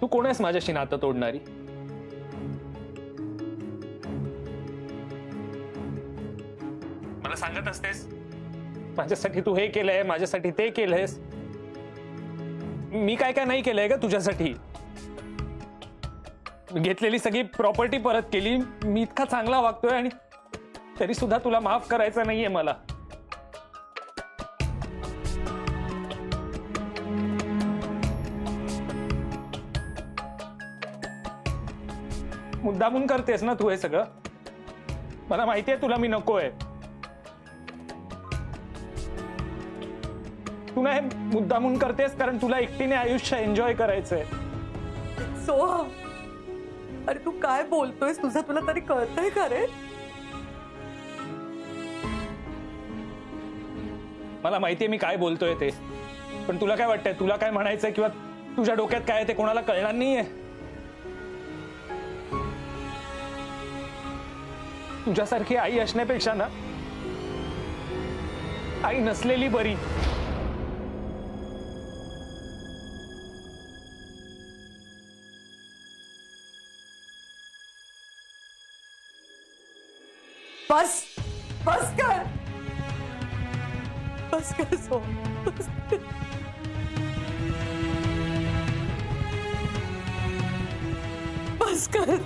तू कोण आहेस माझ्याशी नातं तोडणारी? मला सांगत असतेस माझ्यासाठी तू हे केलंय, माझ्यासाठी ते केलंयस. मी काय काय नाही केलंय का तुझ्यासाठी? घेतलेली सगळी प्रॉपर्टी परत केली, मी इतका चांगला वागतोय आणि तरी सुद्धा तुला माफ करायचं नाहीये मला. मुद्दामून करतेस ना तू हे सगळं? मला माहितीये तुला मी नकोय. तू नाही मुद्दामून करतेस कारण तुला एकटीने आयुष्य एन्जॉय करायचंय. सोहम, अरे तू काय बोलतोयस? तुझं तुला तरी कळतंय का रे? मला माहितीये मी काय बोलतोय ते, पण तुला काय वाटतंय? तुला काय म्हणायचंय किंवा तुझ्या डोक्यात काय आहे ते कोणाला कळणार नाहीये. तुझ्यासारखी आई असण्यापेक्षा ना आई नसलेली बरी. बस बस कर, बस कर सोहम, बस कर. बस कर.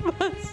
बस.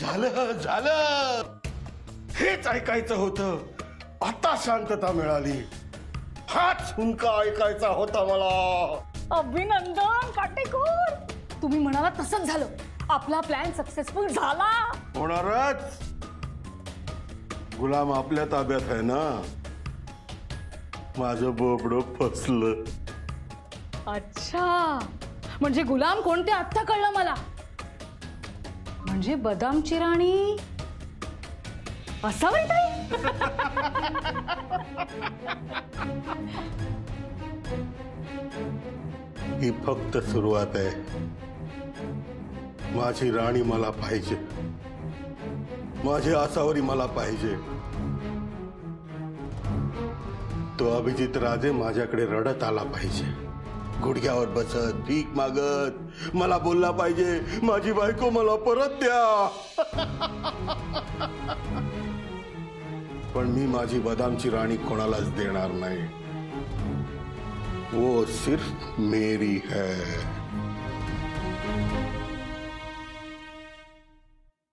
झालं झालं, हेच ऐकायचं होतं. आता शांतता मिळाली. हाच हुंका ऐकायचा होता मला. अभिनंदन काटेकोर, तुम्ही म्हणाला तसंच झालं. आपला प्लॅन सक्सेसफुल झाला. होणारच. गुलाम आपल्या ताब्यात आहे ना. माझं बोबडं फसलं. अच्छा, म्हणजे गुलाम कोणते आत्ता कळलं मला. म्हणजे बदामची राणी असावी ताई. ही फक्त सुरुवात आहे. माझी राणी मला पाहिजे. माझी आसावरी मला पाहिजे. तो अभिजित राजे माझ्याकडे रडत आला पाहिजे. गुडघ्यावर बसत भीक मागत मला बोलला पाहिजे, माझी बायको मला परत द्या. पण मी माझी बदामची राणी कोणालाच देणार नाही. वो सिर्फ मेरी है.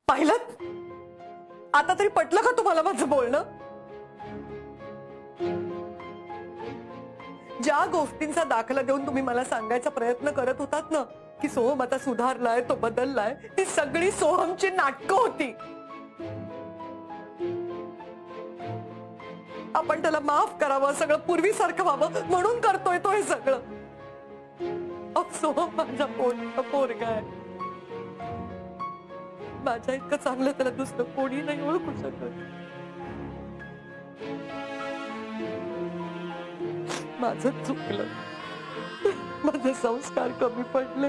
पाहिलं? आता तरी पटलं का तुम्हाला माझं बोलणं? ज्या गोष्टींचा दाखला देऊन तुम्ही मला सांगायचा प्रयत्न करत होतात ना की सोहम आता सुधारलाय, तो बदललाय, ती सगळी सोहमची नाटकं होती. आपण त्याला माफ करावं, सगळं पूर्वीसारखं व्हावं म्हणून करतोय तो हे सगळं. सोहम माझा पोरगा आहे. माझ्या इतकं चांगलं त्याला दुसरं कोणी नाही ओळखू शकत. माझं चुकलं. माझे संस्कार कमी पडले.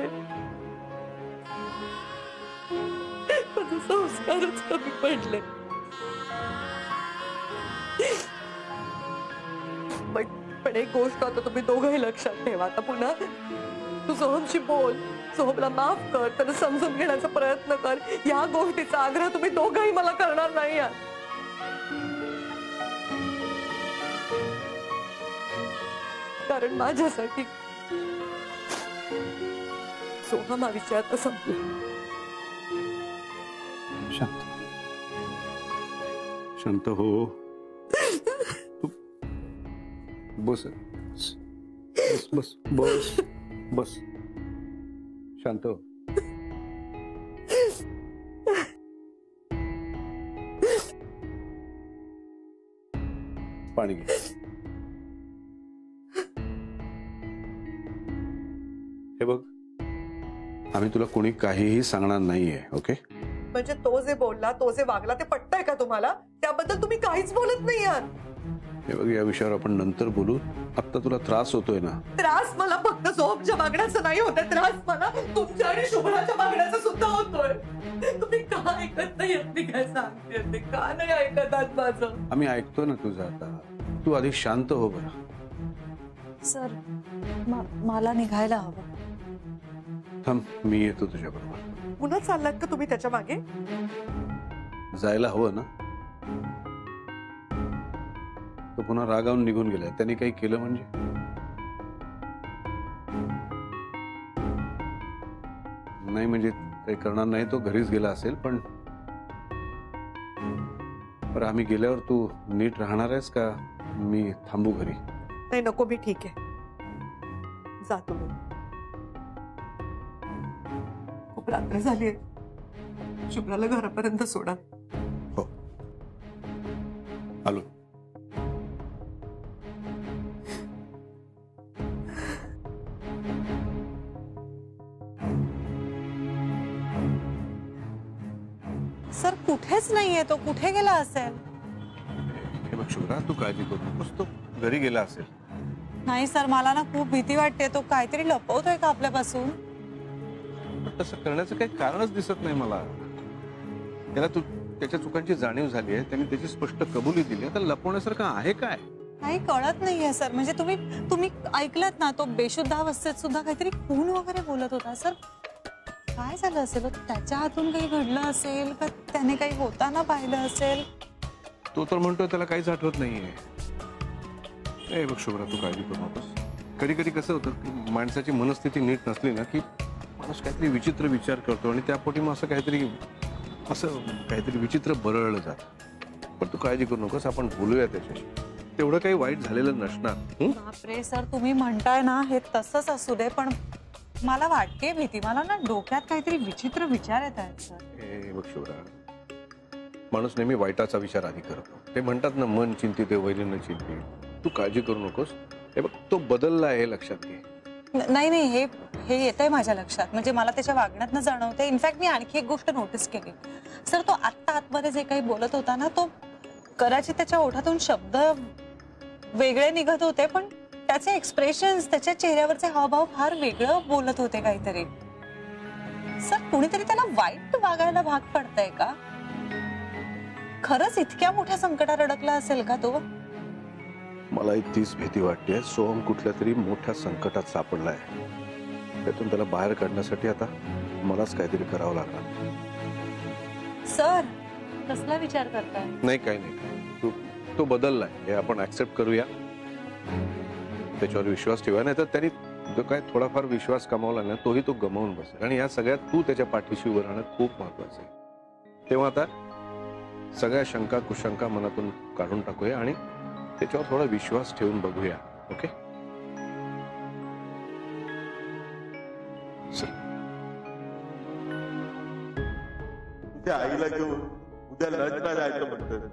माझे संस्कारच कमी पडले. पण एक गोष्ट आता तुम्ही दोघंही लक्षात ठेवा. आता पुन्हा तू सोहमशी बोल, सोहमला माफ कर, त्याला समजून घेण्याचा प्रयत्न कर. या गोष्टीचा आग्रह तुम्ही दोघंही मला करणार नाही आहात. कारण माझ्यासाठी सोहम हा विषय आता संपला. शांत शांत हो. बस बस बस बस बस शांत हो. पाणी घे. हे बघ, आम्ही तुला कोणी काहीही सांगणार नाहीये. ओके? म्हणजे तो जे बोलला, तो जे वागला, ते पटतंय का तुम्हाला? त्याबद्दल तुम्ही काहीच बोलत नाही आहात. हे बघ, या विषयावर आपण नंतर बोलू. आता तुला त्रास होतोय ना? त्रास मला फक्त सोहमच्या वागण्याचा नाही होत, त्रास मला तुमच्या आणि शुभ्राच्या वागण्याचा सुद्धा होतोय. तुम्ही का ऐकत नाही? मी काय सांगते ते का नाही ऐकत आहात माझं? आम्ही ऐकतो ना तुझं. आता तू आधी शांत हो बरं. सर मला निघायला हवं. थांब, मी येतो तुझ्या बरोबर. पुन्हा चाललात का तुम्ही त्याच्या मागे? जायला हवं ना. तो पुन्हा रागावून निघून गेलाय. त्यांनी काही केलं म्हणजे? नाही म्हणजे काही करणार नाही, तो घरीच गेला असेल. पण आम्ही गेल्यावर तू नीट राहणार आहेस का? मी थांबू घरी? नाही नको, मी ठीक आहे. जा तुम्ही. खूप रात्र झालीये. शुभ्राला घरापर्यंत सोडा. हो, आलो. सर कुठेच नाहीये तो. कुठे गेला असेल? हे बघ शुभ्रा, तू काळजी करू नकोस. तो घरी गेला असेल. नाही सर, मला ना खूप भीती वाटते. तो काहीतरी लपवतोय का आपल्यापासून? पण तसं करण्याचं काही कारणच दिसत नाही मला. त्याला तू त्याच्या चुकांची जाणीव झाली आहे. त्यांनी त्याची स्पष्ट कबुली दिली. आता लपवण्यासारखं आहे काय? काही कळत नाहीये सर. म्हणजे तुम्ही ऐकलत ना, तो बेशुद्ध अवस्थेत सुद्धा काहीतरी खून वगैरे बोलत होता. सर काय झालं असेल? त्याच्या हातून काही घडलं असेल का? त्याने काही होताना पाहिलं असेल? तो तर म्हणतोय त्याला काहीच आठवत नाहीये. ए बघ शुभ्रा, तू काळजी करू नकोस. कधी कधी कसं होतं की माणसाची मनस्थिती नीट नसली ना की माणूस काहीतरी विचित्र विचार करतो आणि त्यापोटी मग असं काहीतरी विचित्र बरळलं जातं. पण तू काळजी करू नकोस. आपण बोलूया त्याच्याशी. तेवढं काही वाईट झालेलं नसणार. बापरे सर, तुम्ही म्हणताय ना हे तसंच असू दे, पण मला वाटते भीती. मला ना डोक्यात काहीतरी विचित्र विचार येत आहेत सर. ए बघ शुभ्रा, माणूस नेहमी वाईटाचा विचार आधी करतो. ते म्हणतात ना, मन चिंतित वैरीनं चिंतित. तू काळजी करू नकोस. हे बघ, तो बदलला आहे हे लक्षात घे. नाही हे येतंय माझ्या लक्षात. म्हणजे मला त्याच्या वागण्यातनं जाणवते. इनफॅक्ट मी आणखी एक गोष्ट नोटीस केली सर. तो आतमध्ये जे काही बोलत होता ना, तो कदाचित त्याच्या ओठातून शब्द वेगळे निघत होते, पण त्याचे एक्सप्रेशन्स, त्याच्या चेहऱ्यावरचे हावभाव फार वेगळं बोलत होते काहीतरी. सर कुणीतरी त्याला वाईट वागायला भाग पडतंय का? खरंच इतक्या मोठ्या संकटात अडकला असेल का तो? मलाही तीच भीती वाटते. सोहम कुठल्या तरी मोठ्या संकटात सापडलाय. त्यातून त्याला बाहेर काढण्यासाठी आता मलाच काहीतरी करावं लागणार. सर कसला विचार करताय? नाही काही नाही. तो बदललाय हे आपण ऍक्सेप्ट करूया. त्याच्यावर विश्वास ठेवा. नाही तर त्यांनी जो काय थोडाफार विश्वास कमावला ना, तोही तो गमावून बसेल. आणि या सगळ्यात तू त्याच्या पाठीशी उभं राहणं खूप महत्वाचं आहे. तेव्हा आता सगळ्या शंका कुशंका मनातून काढून टाकूया आणि त्याच्यावर थोडा विश्वास ठेवून बघूया. ओके? तुझ्या आईला घेऊन उद्या लंचला जायचं म्हणतं.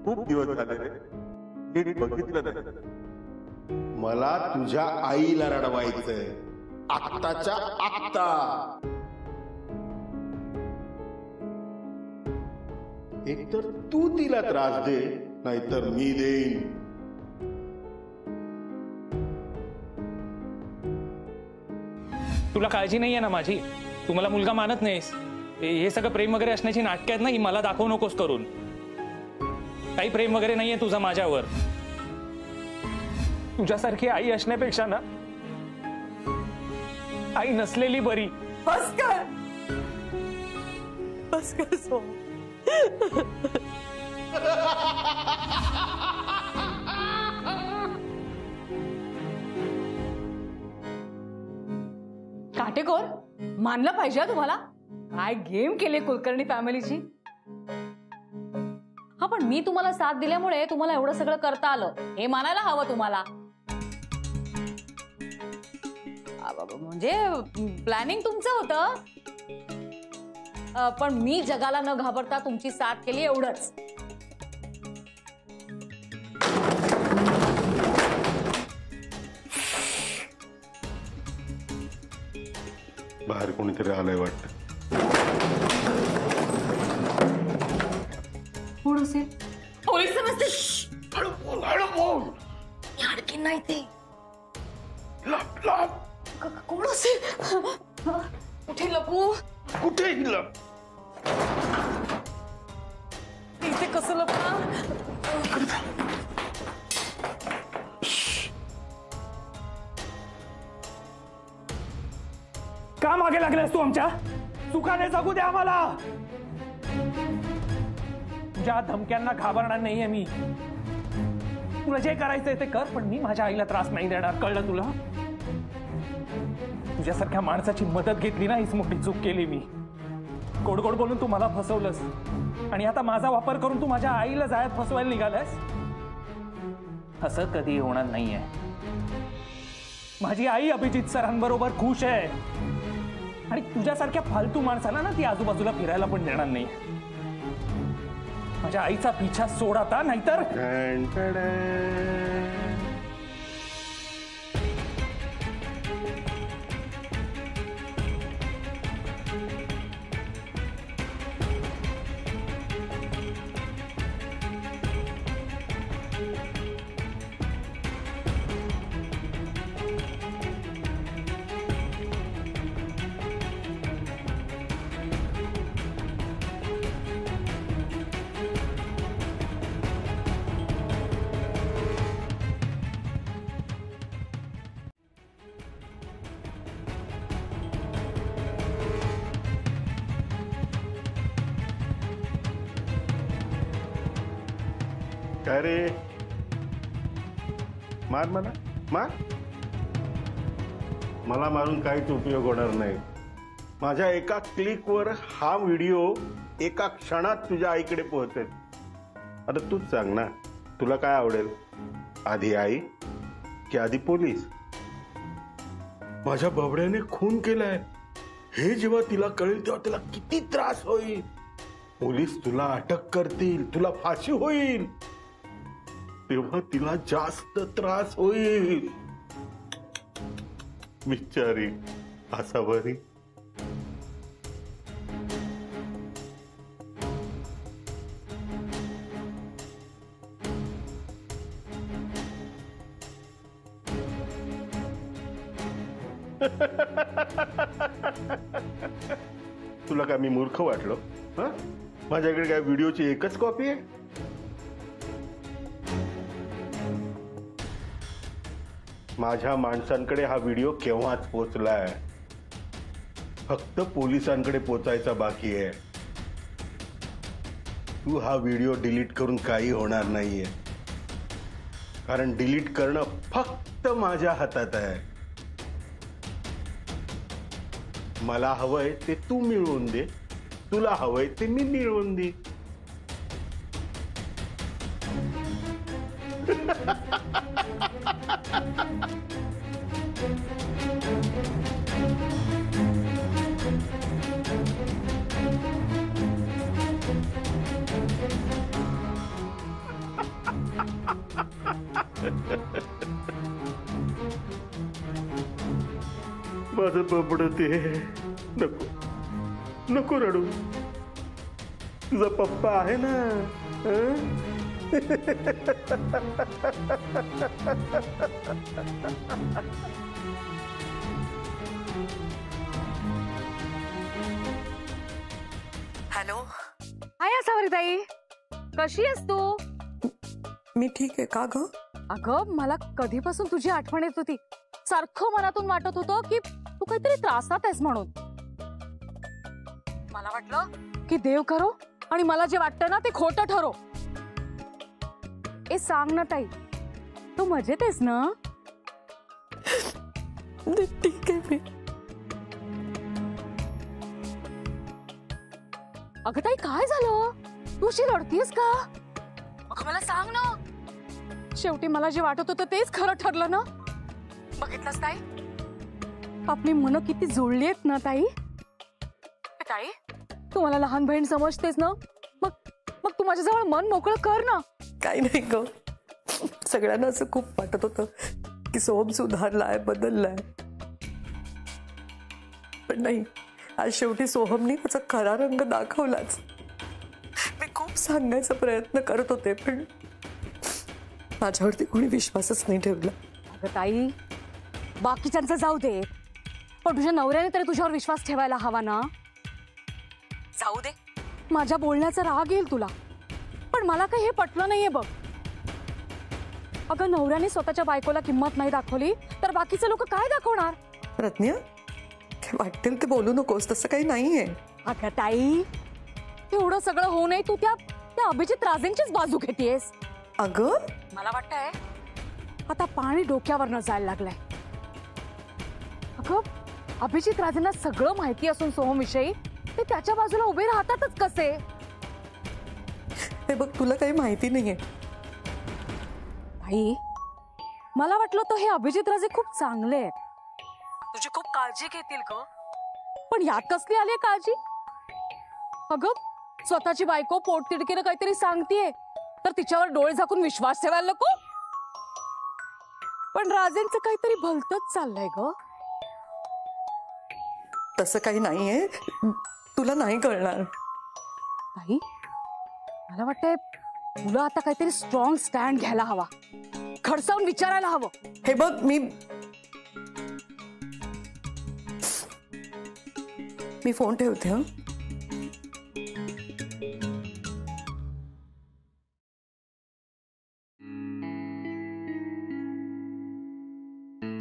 खूप दिवस झाले रे, नीट बघितलं नाही. मला तुझ्या आईला रडवायचंय आत्ताच्या आत्ता. एकतर तू तिला त्रास दे, नाहीतर मी देईन. तुला काळजी नाहीये ना माझी? तू मला मुलगा मानत नाहीस. हे सगळं प्रेम वगैरे असण्याची नाटक आहेत ना, ही मला दाखवू नकोस करून. काही प्रेम वगैरे नाहीये तुझं माझ्यावर. तुझ्यासारखी आई असण्यापेक्षा ना आई नसलेली बरी. बस कर सोहम. काटेकोर मानलं पाहिजे हा तुम्हाला. काय गेम केले कुलकर्णी फॅमिलीची. हा पण मी तुम्हाला साथ दिल्यामुळे तुम्हाला एवढं सगळं करता आलं हे मानायला हवं तुम्हाला. म्हणजे प्लॅनिंग तुमचं होतं, पण मी जगाला न घाबरता तुमची साथ केली एवढंच. बाहेर कोणीतरी आलंय वाटतं. कोण असेल? पोलीस नसतील. आणखी नाही ते. कोण असेल? कुठे लपू? कुठे इथे कसं लपणार? का मागे लागलास तू आमच्या? चुकाने जगू दे आम्हाला. तुझ्या धमक्यांना घाबरणार नाहीये मी. तुला जे करायचंय ते कर, पण मी माझ्या आईला त्रास नाही देणार. कळलं तुला? तुझ्यासारख्या माणसाची मदत घेतली ना, हीच मोठी चूक केली मी. गोड गोड बोलून तू मला फसवलंस आणि आता माझा वापर करून तू माझ्या आईला जाळ्यात फसवायला निघालास. असं कधी होणार नाहीये. माझी आई अभिजित सरांबरोबर खुश आहे आणि तुझ्यासारख्या फालतू माणसाला ना ती आजूबाजूला फिरायला पण देणार नाही. माझ्या आईचा पिछा सोड आता, नाहीतर काय रे? मार मला, मार. मला मारून काहीच उपयोग होणार नाही. माझ्या एका क्लिकवर हा व्हिडिओ एका क्षणात तुझ्या आईकडे पोहोचेल. आता तूच सांग ना, तुला काय आवडेल? आधी आई की आधी पोलीस? माझ्या बाबड्याने खून केलाय हे जेव्हा तिला कळेल तेव्हा तिला किती त्रास होईल. पोलीस तुला अटक करतील, तुला फाशी होईल, तेव्हा तिला जास्त त्रास होईल. बिचारी असावरी. तुला काय मी मूर्ख वाटलो? हा, माझ्याकडे काय व्हिडिओची एकच कॉपी आहे? माझ्या माणसांकडे हा व्हिडिओ केव्हाच पोहोचलाय. फक्त पोलिसांकडे पोचायचा बाकी आहे. तू हा व्हिडिओ डिलीट करून काही होणार नाहीये, कारण डिलीट करणं फक्त माझ्या हातात आहे. मला हवंय ते तू मिळवून दे, तुला हवंय ते मी मिळवून दे. माझं बबड ते नको नको रडू. तुझा पप्पा आहे ना. हॅलो. हाय असावरी ताई, कशी आहेस तू? मी ठीक आहे. का ग? अगं मला कधीपासून तुझी आठवण येत होती. सारखं मनातून वाटत होतं की तू काहीतरी त्रासात आहेस म्हणून. मला वाटलं की देव करो आणि मला जे वाटतं ना ते खोटं ठरो. ए सांग ना ताई, तू मजेत आहेस ना? ठीक आहे मी. अगं ताई काय झालं? तू अशी रडतीयस का? अगं मला सांग ना. शेवटी मला जे वाटत होतं तेच खरं ठरलं ना. बघितलंस ताई, आपली मनं किती जुळली आहेत ना ताई. ताई तू मला लहान बहीण समजतेस ना, मग मग तू माझ्याजवळ मन मोकळं कर ना. काही नाही ग, सगळ्यांना असं खूप वाटत होतं की सोहम सुधारलाय, बदललाय. पण नाही, आज शेवटी सोहमनी त्याचा खरा रंग दाखवलाच. मी खूप सांगायचा प्रयत्न करत होते पण माझ्यावरती कोणी विश्वासच नाही ठेवला. अगं ताई, बाकीच्यांचं जाऊ दे, पण तुझ्या नवऱ्याने तरी तुझ्यावर विश्वास ठेवायला हवा ना. जाऊ दे, माझ्या बोलण्याचा राग येईल तुला, पण मला काही हे पटलं नाहीये बघ. अगं नवऱ्याने स्वतःच्या बायकोला किंमत नाही दाखवली तर बाकीचे लोक काय दाखवणार? रत्न्या, काय वाटेल ते बोलू नकोस, तसं काही नाहीये. अगं ताई, एवढं सगळं होऊ नये तू त्या अभिजित राजेंचीच बाजू घेतेस. अगं मला वाटतंय आता पाणी डोक्यावरनं जायला लागलंय. अगं अभिजित राजेंना सगळं माहिती असून सोहम विषयी ते त्याच्या बाजूला उभे राहतातच कसे? हे बघ, तुला काही माहिती नाहीये. ताई, मला वाटलं तर हे अभिजित राजे खूप चांगले आहेत, तुझी खूप काळजी घेतील ग. पण यात कसली आली काळजी? अगं स्वतःची बायको पोटतिडकीनं काहीतरी सांगतीये तर तिच्यावर डोळे झाकून विश्वास ठेवायला नको. पण राजेंचं काहीतरी भलतंच चाललंय ग. तसं काही नाहीये, तुला नाही कळणार. ताई, मला वाटतंय तुला आता काहीतरी स्ट्रॉंग स्टँड घ्यायला हवा, खडसावून विचारायला हवं. हे बघ, मी फोन ठेवते. हं,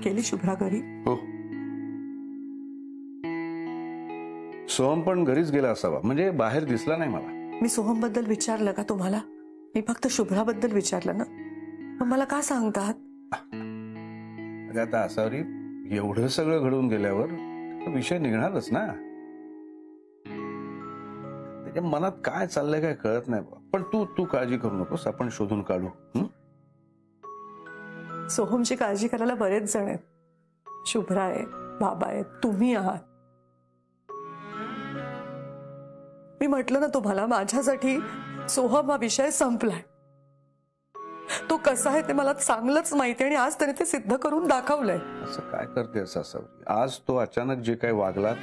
गेली शुभ्रा घरी? हो, सोहम पण घरीच गेला असावा, म्हणजे बाहेर दिसला नाही मला. मी सोहम बद्दल विचारलं का तुम्हाला? मी फक्त शुभ्रा बद्दल विचारलं ना. मग मला का सांगतात? अरे आता असावरी एवढं सगळं घडून गेल्यावर विषय निघणारच ना. त्याच्या मनात काय चाललंय काय कळत नाही. पण तू काळजी करू नकोस, आपण शोधून काढू. सोहमची काळजी करायला बरेच जण आहेत. शुभ्रा आहे, बाबा आहे, तुम्ही आहात. मी म्हटलं ना तुम्हाला, माझ्यासाठी सोहम हा विषय संपलाय. तो कसा आहे ते मला चांगलंच माहिती, आणि आज त्याने ते सिद्ध करून दाखवलंय. असं काय करते असावरी? आज तो अचानक जे काही वागला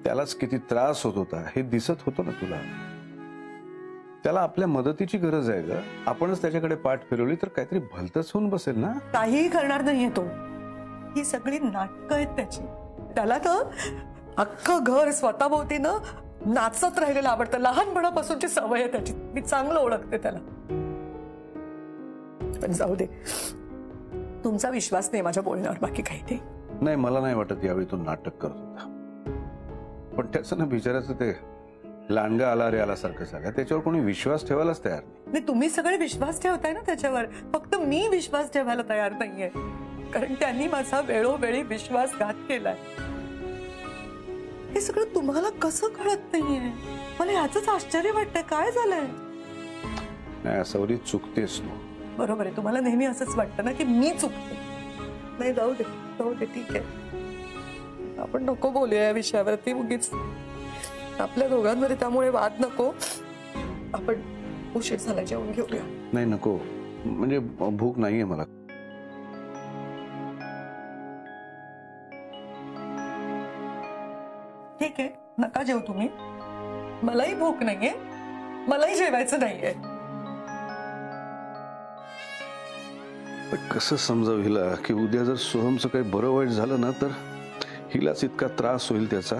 त्यालाच किती त्रास होत होता हे दिसत होतं ना तुला. त्याला आपल्या मदतीची गरज आहे ग. आपणच त्याच्याकडे पाठ फिरवली तर काहीतरी भलतंच होऊन बसेल ना. काहीही करणार नाहीये तो. ही सगळी नाटकं आहेत त्याची. त्याला तर अख्खं घर स्वतःभोवतीनं नाचत राहिलेलं आवडतं. लहानपणापासूनची सवय आहे त्याची. मी चांगलं ओळखते त्याला. पण जाऊ दे, तुमचा विश्वास नाही माझ्या बोलण्यावर, बाकी काही नाही. नाही, मला नाही वाटत यावेळी तो नाटक करत होता. पण त्याचं ना बिचाराचं ते लांडगा आला रे आल्यासारखं झालं. त्याच्यावर कोणी विश्वास ठेवायलाच तयार नाही. तुम्ही सगळे विश्वास ठेवताय ना त्याच्यावर, फक्त मी विश्वास ठेवायला तयार नाहीये. कारण त्यांनी माझा वेळोवेळी विश्वासघात केलाय. हे सगळं तुम्हाला कसं कळत नाहीये? मला ह्याच आश्चर्य वाटतंय. काय झालंय? नाही, असावरी चुकतेस तू. बरोबर आहे, तुम्हाला नेहमी असंच वाटतं ना की मी चुकते. नाही, जाऊ दे, ठीक आहे. आपण नको बोलूया या विषयावरती उगीच. आपल्या दोघांमध्ये त्यामुळे वाद नको. आपण उशीर झाला, जेवण घेऊया. नाही, नको. म्हणजे भूक नाहीये मला. ठीक आहे, नका जेवू तुम्ही. मलाही भूक नाहीये, मलाही जेवायचं नाहीये. कसं समजावं हिला की उद्या जर सोहमचं काही बरं वाईट झालं ना तर हिलाच इतका त्रास होईल त्याचा,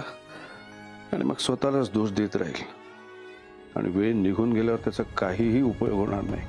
आणि मग स्वतःलाच दोष देत राहील, आणि वेळ निघून गेल्यावर त्याचा काहीही उपयोग होणार नाही.